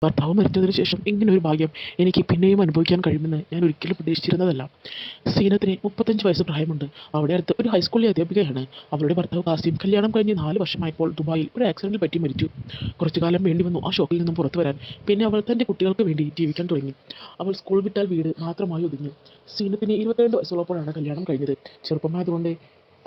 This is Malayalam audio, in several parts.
ഭർത്താവ് മരിച്ചതിന് ശേഷം ഇങ്ങനൊരു ഭാഗ്യം എനിക്ക് പിന്നെയും അനുഭവിക്കാൻ കഴിയുമെന്ന് ഞാൻ ഒരിക്കലും പ്രതീക്ഷിച്ചിരുന്നതല്ല. സീനത്തിന് 35 വയസ്സ് പ്രായമുണ്ട്. അവിടെ അടുത്ത് ഒരു ഹൈസ്കൂളിലെ അധ്യാപികയാണ്. അവളുടെ ഭർത്താവ് കാസിം കല്യാണം കഴിഞ്ഞ് 4 വർഷമായപ്പോൾ ദുബായിൽ ഒരു ആക്സിഡന്റിൽ പറ്റി മരിച്ചു. കുറച്ചുകാലം വേണ്ടിവന്നു ആ ഷോക്കിൽ നിന്നും പുറത്തുവരാൻ. പിന്നെ അവൾ തൻ്റെ കുട്ടികൾക്ക് വേണ്ടി ജീവിക്കാൻ തുടങ്ങി. അവൾ സ്കൂൾ വിട്ടാൽ വീട് മാത്രമായി ഒതുങ്ങി. സീനത്തിന് 22 വയസ്സുള്ളപ്പോഴാണ് കല്യാണം കഴിഞ്ഞത്. ചെറുപ്പമായതുകൊണ്ട്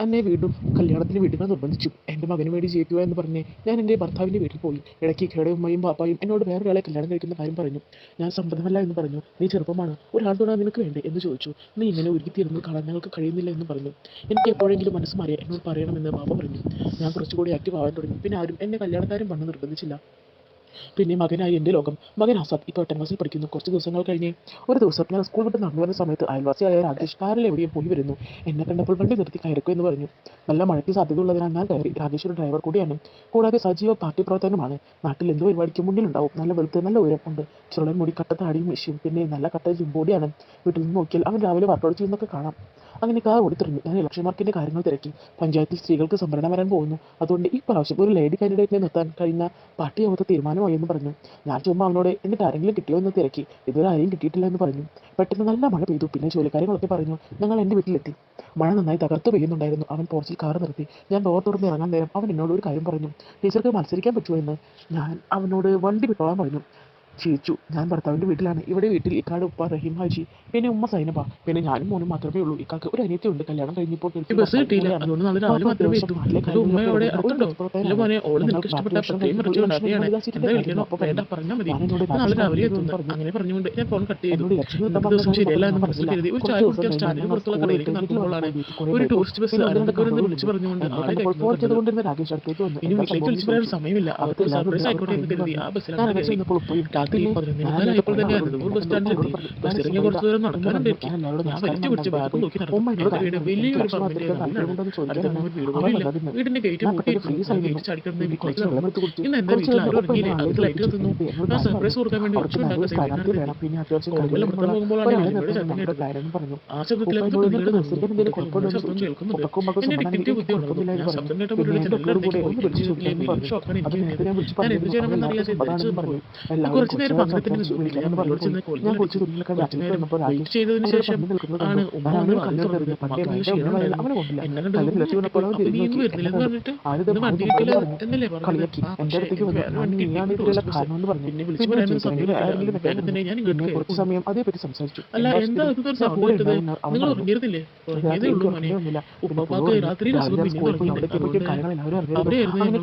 എന്നെ വീണ്ടും കല്യാണത്തിന് വീട്ടുകാർ നിർബന്ധിച്ചു. എൻ്റെ മകന് വേണ്ടി ജീവിക്കുക എന്ന് പറഞ്ഞ് ഞാൻ എൻ്റെ ഭർത്താവിൻ്റെ വീട്ടിൽ പോയി. ഇടയ്ക്ക് ഇക്കയുടെ ഉമ്മയും പാപ്പായും എന്നോട് വേറൊരാളെ കല്യാണം കഴിക്കുന്ന കാര്യം പറഞ്ഞു. ഞാൻ സമ്മതമല്ല എന്ന് പറഞ്ഞു. നീ ചെറുപ്പമാണ്, ഒരാൾ തൊടാൻ നിനക്ക് വേണ്ടേ എന്ന് ചോദിച്ചു. നീ ഇങ്ങനെ ഒരുക്കിത്തീർന്ന് കാണാൻ ഞങ്ങൾക്ക് കഴിയുന്നില്ല എന്ന് പറഞ്ഞു. എനിക്ക് എപ്പോഴെങ്കിലും മനസ്സ് മാറിയ എന്നോട് പറയണമെന്ന് പാപ്പ പറഞ്ഞു. ഞാൻ കുറച്ചുകൂടി ആക്റ്റീവ് ആവാൻ തുടങ്ങി. പിന്നെ ആരും എന്നെ കല്യാണക്കാരും വന്ന് നിർബന്ധിച്ചില്ല. പിന്നെ മകനായി എൻ്റെ ലോകം. മകൻ ആസാദ് ഇപ്പോൾ 8ാം ക്ലാസ്സിൽ പഠിക്കുന്നു. കുറച്ച് ദിവസങ്ങൾ കഴിഞ്ഞ് ഒരു ദിവസം ഞാൻ സ്കൂൾ വിട്ട് നടന്നു വരുന്ന സമയത്ത് അയൽവാസിയായ രാകേഷ് കാറിൽ എവിടെയും പോയി വരുന്നു. എന്നെ കണ്ടപ്പോൾ വണ്ടി നിർത്തി കയറിക്കോ എന്ന് പറഞ്ഞു. നല്ല മഴയ്ക്ക് സാധ്യതയുള്ളതിനാൽ ഞാൻ കയറി. രാകേഷ് ഒരു ഡ്രൈവർ കൂടിയാണ്, കൂടാതെ സജീവ പാർട്ടി പ്രവർത്തനമാണ്. നാട്ടിൽ എന്ത് പരിപാടിക്ക് മുന്നിലുണ്ടാവും. നല്ല വെളുത്ത് നല്ല ഉയരം ഉണ്ട്, ചുരുളൻ മുടി, കട്ട താടിയും മെഷീൻ, പിന്നെ നല്ല കട്ട ജിം ബോഡിയാണ്. വീട്ടിൽ നിന്ന് നോക്കിയാൽ അവൻ രാവിലെ വർക്കൗട്ട് ചെയ്യുന്നതൊക്കെ കാണാം. അങ്ങനെ കാർ ഓടിത്തുടങ്ങി. ഞാൻ ഇലക്ഷൻ മാർക്കിൻ്റെ കാര്യങ്ങൾ തിരക്കി. പഞ്ചായത്തിൽ സ്ത്രീകൾക്ക് സംവരണം വരാൻ പോകുന്നു. അതുകൊണ്ട് ഈ പ്രാവശ്യം ഒരു ലേഡി കാൻഡിഡേറ്റിനെ നിർത്താൻ കഴിയുന്ന പാർട്ടി യോഗത്തെ തീരുമാനമായി എന്ന് പറഞ്ഞു. ഞാൻ ചുമ്മാ അവനോട് എന്നിട്ട് ആരെങ്കിലും കിട്ടിയോ എന്ന് തിരക്കി. ഇതുവരെ ആരെയും കിട്ടിയിട്ടില്ല എന്ന് പറഞ്ഞു. പെട്ടെന്ന് നല്ല മഴ പെയ്തു. പിന്നെ ജോലിക്കാര്യങ്ങളൊക്കെ പറഞ്ഞു. ഞങ്ങൾ എൻ്റെ വീട്ടിലെത്തി. മഴ നന്നായി തകർത്ത് പെയ്യുന്നുണ്ടായിരുന്നു. അവൻ പോർച്ചിൽ കാർ നിർത്തി. ഞാൻ ഡോർ തുറന്ന് ഇറങ്ങാൻ നേരം അവൻ എന്നോട് ഒരു കാര്യം പറഞ്ഞു. ടീച്ചർക്ക് മത്സരിക്കാൻ പറ്റുമോ എന്ന്. ഞാൻ അവനോട് വണ്ടി വിട്ടോളാൻ പറഞ്ഞു. ചിരിച്ചു. ഞാൻ ഭർത്താവിൻ്റെ വീട്ടിലാണ്. ഇവിടെ വീട്ടിൽ ഇക്കാട് ഉപ്പ റഹീം ഹാജി, പിന്നെ ഉമ്മ സൈനബ, പിന്നെ ഞാനും മോനും മാത്രമേ ഉള്ളൂ. ഇക്കാക്ക് ഒരു അനിയത്തിയുണ്ട്. കല്യാണം കഴിഞ്ഞപ്പോൾ ബസ് കിട്ടിയില്ല, അതുകൊണ്ട് നാളെ രാവിലെ മാത്രമേ എത്തൂ. ഉമ്മയോടെ അടുത്തുണ്ടോ? ഇല്ല മോനെ, ഓള് നിനക്ക് ഇഷ്ടപ്പെട്ട പ്രത്യേകം ഇറച്ചി ഉണ്ടാക്കുകയാണ്, എന്താ വിളിക്കണം, അപ്പോൾ വേണ്ട പറഞ്ഞാൽ മതി, നാളെ രാവിലെ എത്തുന്നു. അങ്ങനെ പറഞ്ഞുകൊണ്ട് ഞാൻ ഫോൺ കട്ട് ചെയ്തു. ദിവസം ശരിയല്ല എന്ന് മനസ്സിൽ കരുതി ഒരു ചായ കുടിക്കാൻ സ്റ്റാൻഡിന് പുറത്തുള്ള കടയിലേക്ക് നടക്കുമ്പോഴാണ് ഒരു ടൂറിസ്റ്റ് ബസ് അനന്തപുരം വിളിച്ചു പറഞ്ഞുകൊണ്ട് ആളെ ഇനി വീട്ടിലേക്ക് വിളിച്ചു പറയാൻ സമയമില്ല, അവർക്ക് സർപ്രൈസ് ആയിക്കോട്ടെ എന്ന് കരുതി ആ ബസ്സിലാണ് രാത്രി 11 ആയപ്പോൾ തന്നെ അനന്തപുർ ബസ് സ്റ്റാൻഡിലെത്തി. ബസ് ഇറങ്ങിയ കുറച്ചു ദൂരം നടക്കാനുണ്ട്. ഞാൻ വലിച്ചു പിടിച്ച് ബാഗും നോക്കി നടന്നു. വലിയൊരു പറമ്പിന്റെ വീടിന്റെ ഗേറ്റ് ചാടിക്കിടന്ന് ഇന്ന് എന്റെ വീട്ടിൽ ആരും ഇറങ്ങിയില്ലേ, അവർക്ക് ലൈറ്റ് കത്തുന്നു. ഞാൻ സർപ്രൈസ് കൊടുക്കാൻ വേണ്ടി പോകുമ്പോഴാണ് ആ ശബ്ദത്തിലെ ശബ്ദം കേൾക്കുന്നുണ്ട്. എന്റെ ഡിറ്റക്റ്റീവ് ബുദ്ധി ഉണർന്നു. ഞാൻ ശബ്ദം കേട്ടപ്പോൾ ഷോക്കാണ് എനിക്ക്. ഞാൻ എന്ത് ചെയ്യണമെന്ന് അറിയാതെ കുറച്ചു നേരം പത്രത്തിന് ചെയ്തതിനു ശേഷം ആണ് ഉമ്മ വണ്ടി കിട്ടില്ല എന്നല്ലേ പറഞ്ഞത്. പിന്നെ വിളിച്ചു പറയാനും സമയമില്ല. ഞാൻ ഇങ്ങോട്ട് സമയം അതേപറ്റി സംസാരിച്ചു. അല്ല, എന്താ ഇതൊരു സൗണ്ട് കേട്ടത്? നിങ്ങൾ ഉറങ്ങിയിരുന്നില്ലേ? ഉറങ്ങിയതേ ഉള്ളൂ മോനെ. ഉപ്പാക്ക് രാത്രിയിൽ അസുഖം പിന്നെ തുടങ്ങിയിട്ടുണ്ട്.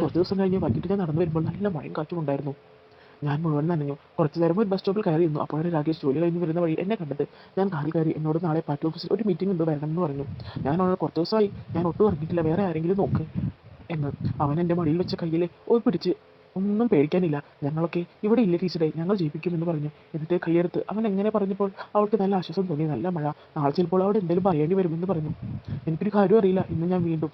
കുറച്ച് ദിവസം കഴിഞ്ഞ് വൈകിട്ട് ഞാൻ നടന്നു വരുമ്പോൾ നല്ല മഴയും കാറ്റും ഉണ്ടായിരുന്നു. ഞാൻ മുഴുവൻ നനഞ്ഞു. കുറച്ച് നേരം ഒരു ബസ് സ്റ്റോപ്പിൽ കയറിയിരുന്നു. അപ്പോഴാണ് രാകേഷ് ജോലി കഴിഞ്ഞ് വരുന്ന വഴി എന്നെ കണ്ടത്. ഞാൻ കാറിൽ കയറി. എന്നോട് നാളെ പാർട്ടി ഓഫീസിൽ ഒരു മീറ്റിംഗ് ഉണ്ട്, വരണമെന്ന് പറഞ്ഞു. ഞാൻ അവനോട് കുറച്ച് ദിവസമായി ഞാൻ ഒട്ടും ഇറങ്ങിയിട്ടില്ല, വേറെ ആരെങ്കിലും നോക്ക് എന്ന്. അവൻ എൻ്റെ മടിയിൽ വെച്ച കയ്യിൽ പിടിച്ച് ഒന്നും പേടിക്കാനില്ല, ഞങ്ങളൊക്കെ ഇവിടെ ഇല്ല ടീച്ചറെ, ഞങ്ങൾ ജയിപ്പിക്കുമെന്ന് പറഞ്ഞു. എന്നിട്ട് കയ്യെടുത്ത് അവൻ എങ്ങനെ പറഞ്ഞപ്പോൾ അവൾക്ക് നല്ല ആശ്വാസം തോന്നി. നല്ല മഴ, നാളെ ചിലപ്പോൾ അവിടെ എന്തെങ്കിലും പറയേണ്ടി വരുമെന്ന് പറഞ്ഞു. എനിക്കൊരു കാര്യം അറിയില്ല. ഇന്ന് ഞാൻ വീണ്ടും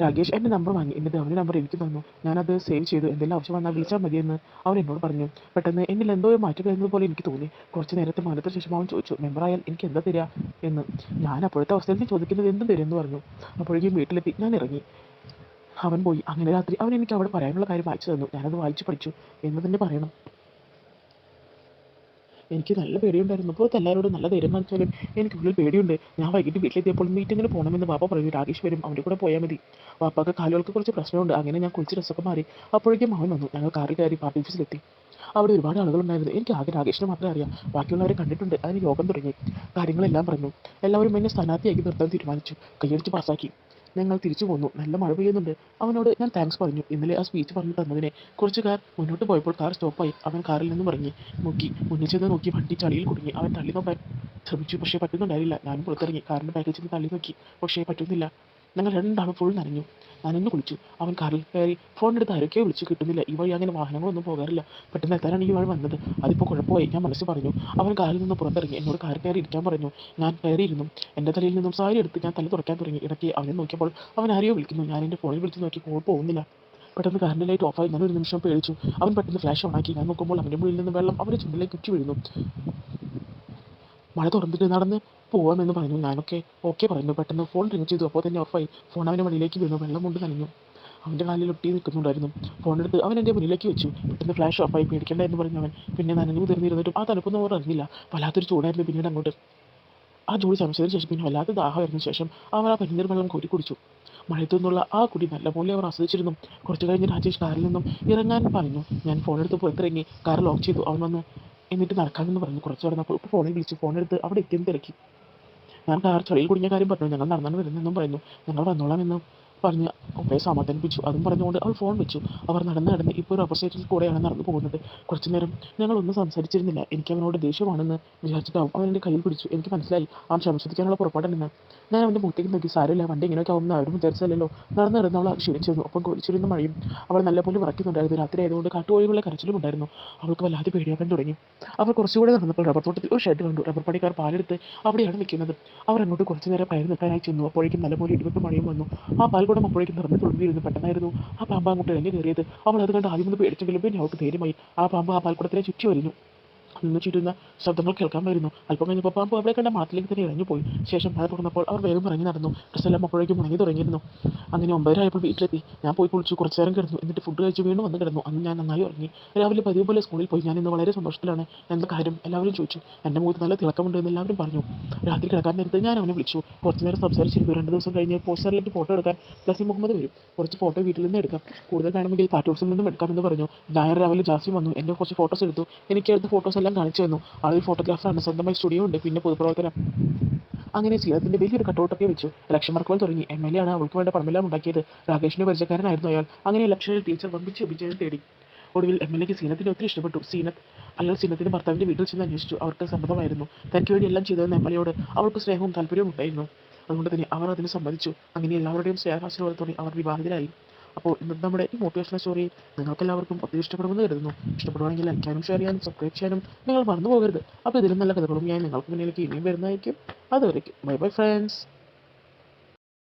രാകേഷ് എൻ്റെ നമ്പർ വാങ്ങി. എന്നിട്ട് അവൻ്റെ നമ്പർ എനിക്ക് തന്നു. ഞാനത് സേവ് ചെയ്തു. എന്തെങ്കിലും ആവശ്യം വന്നാൽ വിളിച്ചാൽ മതിയെന്ന് അവൻ എന്നോട് പറഞ്ഞു. പെട്ടെന്ന് എന്നിൽ എന്തോ മാറ്റം വരുന്നത് പോലെ എനിക്ക് തോന്നി. കുറച്ച് നേരത്തെ മൗനത്തിന് ശേഷം അവൻ ചോദിച്ചു, മെമ്പറായാൽ എനിക്ക് എന്താ തരിക എന്ന്. ഞാൻ അപ്പോഴത്തെ അവസ്ഥയിൽ ചോദിക്കുന്നത് എന്തും തരുമെന്ന് പറഞ്ഞു. അപ്പോഴേക്കും വീട്ടിലെത്തി. ഞാൻ ഇറങ്ങി. അവൻ പോയി. അങ്ങനെ രാത്രി അവൻ എനിക്ക് അവിടെ പറയാനുള്ള കാര്യം വായിച്ചു തന്നു. ഞാനത് വായിച്ച് പഠിച്ചു എന്ന് തന്നെ പറയണം. എനിക്ക് നല്ല പേടിയുണ്ടായിരുന്നു. പുറത്ത് എല്ലാവരോടും നല്ല ധൈര്യം കാണിച്ചാലും എനിക്കുള്ളിൽ പേടിയുണ്ട്. ഞാൻ വൈകിട്ട് വീട്ടിലെത്തിയപ്പോൾ മീറ്റിങ്ങിന് പോകണമെന്ന് പാപ്പ പറയും. രാകേഷ് വരും, അവൻ്റെ കൂടെ പോയാൽ മതി. പാപ്പാക്ക് കാലുകൾക്ക് കുറച്ച് പ്രശ്നമുണ്ട്. അങ്ങനെ ഞാൻ കുളിച്ച് ഡ്രസ്സൊക്കെ മാറി. അപ്പോഴേക്കും അവൻ വന്നു. ഞങ്ങൾ കാറിൽ കയറി പാർട്ടി ഓഫീസിലെത്തി. അവിടെ ഒരുപാട് ആളുകളുണ്ടായിരുന്നു. എനിക്ക് ആകെ രാകേഷിനെ മാത്രമേ അറിയാം. ബാക്കിയുള്ളവരെ കണ്ടിട്ടുണ്ട്. അതിന് യോഗം തുടങ്ങി. കാര്യങ്ങളെല്ലാം പറഞ്ഞു. എല്ലാവരും എന്നെ സ്ഥാനാർത്ഥിയാക്കി നിർത്താൻ തീരുമാനിച്ചു. കൈയടിച്ച് പാസ്സാക്കി. ഞങ്ങൾ തിരിച്ചു പോന്നു. നല്ല മഴ പെയ്യുന്നുണ്ട്. അവനോട് ഞാൻ താങ്ക്സ് പറഞ്ഞു. ഇന്നലെ ആ സ്പീച്ച് പറഞ്ഞു തന്നതിനെ. കുറച്ച് കാർ മുന്നോട്ട് പോയപ്പോൾ കാർ സ്റ്റോപ്പായി. അവൻ കാറിൽ നിന്നും ഇറങ്ങി. മുന്നിൽ ചെന്ന് നോക്കി. വണ്ടി ചളിയിൽ കുടുങ്ങി. അവൻ തള്ളി നോക്കാൻ ശ്രമിച്ചു, പക്ഷേ പറ്റുന്നുണ്ടായില്ല. ഞാനും പുറത്തിറങ്ങി. കാറിൻ്റെ ബാക്കിൽ ചെന്ന് തള്ളി നോക്കി, പക്ഷേ പറ്റുന്നില്ല. ഞങ്ങൾ രണ്ടാളും ഫുൾ നനഞ്ഞു. നനഞ്ഞു കുളിച്ചു. അവൻ കാറിൽ കയറി. ഫോണെടുത്ത് ആരൊക്കെയോ വിളിച്ചു, കിട്ടുന്നില്ല. ഈ വഴി അങ്ങനെ വാഹനങ്ങളൊന്നും പോകാറില്ല. പെട്ടെന്ന് എത്താനാണ് ഈ വഴി വന്നത്. അതിപ്പോൾ കുഴപ്പമായി. ഞാൻ മനസ്സ് പറഞ്ഞു. അവൻ കാറിൽ നിന്ന് പുറത്തിറങ്ങി. എന്നോട് കാറിൽ കയറി ഇരിക്കാൻ പറഞ്ഞു. ഞാൻ കയറിയിരുന്നു. എൻ്റെ തലയിൽ നിന്നും സാരി എടുത്ത് ഞാൻ തല തുറക്കാൻ തുടങ്ങി. ഇടയ്ക്ക് അവനെ നോക്കിയപ്പോൾ അവൻ ആരെയോ വിളിക്കുന്നു. ഞാൻ എൻ്റെ ഫോണിൽ വിളിച്ച് നോക്കി, കോൾ പോകുന്നില്ല. പെട്ടെന്ന് കാറിൻ്റെ ലൈറ്റ് ഓഫായി. ഞാൻ ഒരു നിമിഷം പേടിച്ചു. അവൻ പെട്ടെന്ന് ഫ്ലാഷ് ഓണാക്കി. ഞാൻ നോക്കുമ്പോൾ അവൻ്റെ മുകളിൽ നിന്ന് വെള്ളം അവൻ്റെ ചുണ്ടിലേക്ക് ഉച്ചി വീഴുന്നു. മഴ തുറന്നിട്ട് നടന്ന് പോവാമെന്ന് പറഞ്ഞു. ഞാനൊക്കെ ഓക്കെ പറഞ്ഞു. പെട്ടെന്ന് ഫോൺ റിങ് ചെയ്തു. അപ്പോൾ തന്നെ ഓഫായി. ഫോൺ അവൻ്റെ മടിയിലേക്ക് വീണു. വെള്ളം കൊണ്ട് നനഞ്ഞു. അവൻ്റെ കാലിൽ ഒട്ടി നിൽക്കുന്നുണ്ടായിരുന്നു. ഫോണെടുത്ത് അവൻ എൻ്റെ മുന്നിലേക്ക് വെച്ചു. പെട്ടെന്ന് ഫ്ലാഷ് ഓഫായി. പേടിക്കണ്ട എന്ന് പറഞ്ഞവൻ പിന്നെ നനഞ്ഞു മുതിർന്നിരുന്നിട്ടും ആ തണുപ്പൊന്നും അവർ അറിഞ്ഞില്ല. വല്ലാത്തൊരു ചൂടായിരുന്നു പിന്നീട് അങ്ങോട്ട്. ആ ചൂട് ശമിച്ചതിന് ശേഷം പിന്നെ വല്ലാത്ത ദാഹമായിരുന്ന ശേഷം അവർ ആ പനിനീർ വെള്ളം കോരി കുടിച്ചു. മഴയത്തു നിന്നുള്ള ആ കുടി നല്ലപോലെ അവർ ആസ്വദിച്ചിരുന്നു. കുറച്ച് കഴിഞ്ഞ് രാജേഷ് കാറിൽ നിന്നും ഇറങ്ങാൻ പറഞ്ഞു. ഞാൻ ഫോണെടുത്ത് പുറത്തിറങ്ങി കാർ ലോക്ക് ചെയ്തു. അവൻ വന്ന് എന്നിട്ട് നടക്കാമെന്ന് പറഞ്ഞു. കുറച്ച് നടന്നപ്പോൾ ഇപ്പോൾ ഫോണിൽ വിളിച്ചു. ഫോണെടുത്ത് അവിടെ എത്തിയെന്ന് തിരക്കി. ഞാൻ കാർ ചളിയിൽ കുടുങ്ങിയ കാര്യം പറഞ്ഞു. ഞങ്ങൾ നടന്നാണ് വരുന്നതെന്നും പറഞ്ഞു. ഞങ്ങൾ വന്നോളാമെന്നും പറഞ്ഞ് അവളെ സമാധാനിപ്പിച്ചു. അതും പറഞ്ഞുകൊണ്ട് അവൾ ഫോൺ വെച്ചു. അവർ നടന്ന് ഇപ്പോൾ ഒരു ഓപ്പോസിറ്റിൽ കൂടെയാണ് നടന്നു പോകുന്നത്. കുറച്ചു നേരം ഞങ്ങളൊന്നും സംസാരിച്ചിരുന്നില്ല. എനിക്ക് അവനോട് ദേഷ്യമാണെന്ന് വിചാരിച്ചിട്ടാവും അവൻ എൻ്റെ കയ്യിൽ പിടിച്ചു. എനിക്ക് മനസ്സിലായി അവൻ ക്ഷമിച്ചിരിക്കാനുള്ള പുറപ്പാടെന്ന്. ഞാൻ അവൻ്റെ മുഖത്തേക്ക് നോക്കി. സാരമില്ല, വണ്ടി ഇങ്ങനെയൊക്കെ ആവുമെന്ന് ആരും വിചാരിച്ചല്ലോ. നടന്ന് അവൾ ക്ഷീണിച്ചിരുന്നു. ഒപ്പം കൊലിച്ചിരുന്ന മഴയും. അവൾ നല്ലപോലെ വിറയ്ക്കുന്നുണ്ടായിരുന്നു. രാത്രി ആയതുകൊണ്ട് കാട്ടുകോഴികളുടെ കരച്ചിലും ഉണ്ടായിരുന്നു. അവൾക്ക് വല്ലാതെ പേടിയാക്കാൻ തുടങ്ങി. അവർ കുറച്ചുകൂടെ നടന്നപ്പോൾ റബ്ബർ തോട്ടത്തിൽ ഒരു ഷെഡ് കണ്ടു. റബ്ബർ പണിക്കാർ പാലെടുത്ത് അവിടെയാണ് നിൽക്കുന്നത്. അവർ അങ്ങോട്ട് കുറച്ചു നേരം പയർ നിൽക്കാനായി ചെന്നു. അപ്പോഴേക്കും നല്ലപോലെ ഇടിവെട്ട് മഴയും വന്നു. ആ പാൽക്കുടം അപ്പോഴേക്കും നിറഞ്ഞു തുളുമ്പിയിരുന്നു. പെട്ടെന്നായിരുന്നു ആ പാമ്പ് അങ്ങോട്ട് ഇറങ്ങി കയറിയത്. അവൾ അത് കണ്ട് ആദ്യം ഒന്ന് പേടിച്ചെങ്കിലും പിന്നെ അവൾക്ക് ധൈര്യമായി. ആ പാമ്പ് ആ പാൽക്കുടത്തിനെ ചുറ്റി വരിഞ്ഞു. നിന്ന് ചുറ്റുന്ന ശബ്ദങ്ങൾ കേൾക്കാമായിരുന്നു. അല്പം കഴിഞ്ഞപ്പോൾ പാമ്പ് അവിടെ കണ്ട മാറ്റിലേക്ക് തന്നെ ഇറങ്ങി പോയി. ശേഷം മഴ തുറന്നപ്പോൾ അവർ വേഗം ഇറങ്ങി നടന്നു. ഡ്രസ്സെല്ലാം അപ്പോഴേക്കും ഉണങ്ങി തുടങ്ങിയിരുന്നു. അങ്ങനെ 9:30 ആയപ്പോൾ വീട്ടിലെത്തി. ഞാൻ പോയി കുളിച്ചു. കുറച്ച് നേരം കിടന്നു. എന്നിട്ട് ഫുഡ് കഴിച്ച് വീണ്ടും വന്ന് കിടന്നു. അന്ന് ഞാൻ നന്നായി ഉറങ്ങി. രാവിലെ പതിവ് പോലെ സ്കൂളിൽ പോയി. ഞാൻ ഇന്ന് വളരെ സന്തോഷത്തിലാണ്. എന്താ കാര്യം എല്ലാവരും ചോദിച്ചു. എൻ്റെ മുഖത്ത് നല്ല തിളക്കമുണ്ട് എന്ന് എല്ലാവരും പറഞ്ഞു. രാത്രി കിടക്കാൻ നേരത്ത് ഞാൻ അവനെ വിളിച്ചു. കുറച്ച് നേരം സംസാരിച്ചിരുന്നു. 2 ദിവസം കഴിഞ്ഞ് പോസ്റ്ററിലേക്ക് ഫോട്ടോ എടുക്കാൻ ജാസിം മുഹമ്മദ് വരും. കുറച്ച് ഫോട്ടോ വീട്ടിൽ നിന്ന് എടുക്കാം. കൂടുതൽ വേണമെങ്കിൽ പാർട്ടൂസിൽ നിന്നും എടുക്കാമെന്ന് പറഞ്ഞു. ഞായർ രാവിലെ ജാസിം വന്നു. എൻ്റെ കുറച്ച് ഫോട്ടോസ് എടുത്തു. എനിക്ക് എടുത്ത ഫോട്ടോസ് എല്ലാം കാണിച്ചു തന്നു. ആളൊരു ഫോട്ടോഗ്രാഫറാണ്. സ്വന്തമായി സ്റ്റുഡിയോ ഉണ്ട്. പിന്നെ പൊതുപ്രവർത്തനം. അങ്ങനെ സീനത്തിൻ്റെ വലിയൊരു കട്ടൗട്ടൊക്കെ വെച്ചു. ഇലക്ഷൻ വർക്കുകൾ തുടങ്ങി. MLA ആണ്. അവൾക്ക് വേണ്ട പണമെല്ലാം ഉണ്ടാക്കിയത്. രാകേഷിൻ്റെ പരിചയക്കാരനായിരുന്നു അയാൾ. അങ്ങനെ ഇലക്ഷനിൽ ടീച്ചർ വമ്പിച്ച് വിജയം തേടി. ഒടുവിൽ MLAക്ക് സീനത്തിനെ ഒത്തിരി ഇഷ്ടപ്പെട്ടു. അയാൾ സീനത്തിൻ്റെ ഭർത്താവിൻ്റെ വീട്ടിൽ ചെന്ന് അന്വേഷിച്ചു. അവർക്ക് സമ്മതമായിരുന്നു. തനിക്ക് വേണ്ടി എല്ലാം ചെയ്തതെന്ന് MLAയോട് അവൾക്ക് സ്നേഹവും താല്പര്യവും ഉണ്ടായിരുന്നു. അതുകൊണ്ട് തന്നെ അവർ അതിന് സമ്മതിച്ചു. അങ്ങനെ എല്ലാവരുടെയും സ്നേഹാശീർവാദത്തോടെ അവർ വിവാഹിതരായി. അപ്പോൾ ഇന്നത്തെ നമ്മുടെ ഈ മോട്ടിവേഷണൽ സ്റ്റോറി നിങ്ങൾക്കെല്ലാവർക്കും ഒത്തിരി ഇഷ്ടപ്പെടുമെന്ന് കരുതുന്നു. ഇഷ്ടപ്പെടുവാണെങ്കിൽ ലൈക്ക് ചെയ്യാനും ഷെയർ ചെയ്യാനും സബ്സ്ക്രൈബ് ചെയ്യാനും നിങ്ങൾ മറന്നു പോകരുത്. അപ്പോൾ ഇതിലും നല്ല കഥകളും ഞാൻ നിങ്ങൾക്ക് മുന്നിലേക്ക് ഇനിയും വരുന്നതായിരിക്കും. അതുവരേക്കും ബൈ ബൈ ഫ്രണ്ട്സ്.